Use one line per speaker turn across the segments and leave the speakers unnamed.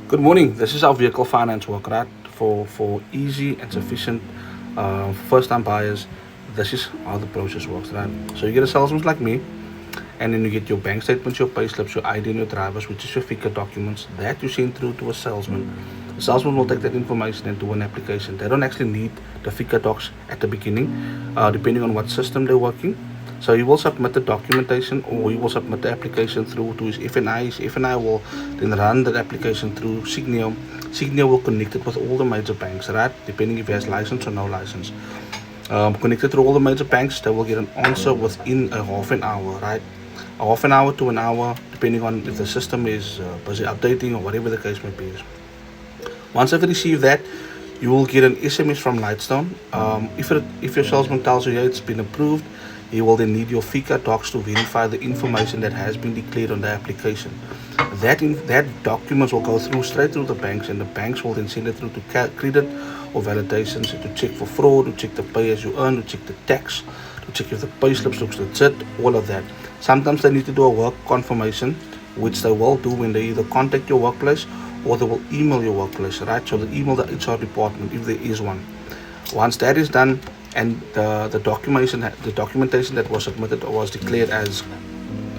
Good morning. This is our vehicle finance work, right? For easy and sufficient first-time buyers, this is how the process works, right? So you get a salesman like me, and then you get your bank statements, your pay slips, your ID, and your drivers, which is your FICA documents that you send through to a salesman. The salesman will take that information and do an application. They don't actually need the FICA docs at the beginning, depending on what system they're working. So he will submit the documentation or he will submit the application through to his FNI. His FNI will then run that application through Signio. Signio will connect it with all the major banks, right? Depending if he has license or no license. Connected to all the major banks, they will get an answer within a half an hour, right? A half an hour to an hour, depending on if the system is busy updating or whatever the case may be. Once I've received that, you will get an SMS from Lightstone. If your salesman tells you, yeah, it's been approved, he will then need your FICA docs to verify the information that has been declared on the application. That documents will go through straight through the banks, and the banks will then send it through to credit or validations to check for fraud, to check the pay as you earn, to check the tax, to check if the pay slips looks legit, all of that. Sometimes they need to do a work confirmation, which they will do when they either contact your workplace or they will email your workplace, right? So they email the HR department if there is one. Once that is done, and the documentation that was submitted was declared as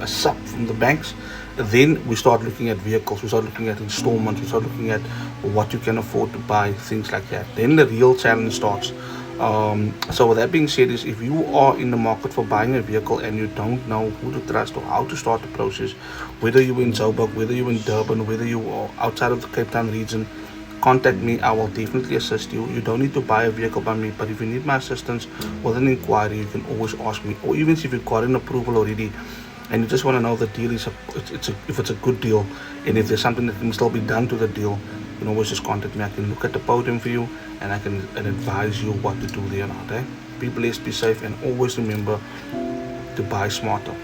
a sub from the banks, then we start looking at vehicles, we start looking at installments, we start looking at what you can afford to buy, things like that. Then the real challenge starts. So with that being said, is if you are in the market for buying a vehicle and you don't know who to trust or how to start the process, whether you're in Joburg, whether you're in Durban, whether you are outside of the Cape Town region, contact me. I will definitely assist you. You don't need to buy a vehicle by me, but if you need my assistance with an inquiry, you can always ask me. Or even if you've got an approval already and you just want to know the deal is if it's a good deal, and if there's something that can still be done to the deal, you can always just contact me. I can look at the podium for you, and I can advise you what to do there or not. Be blessed, be safe, and always remember to buy smarter.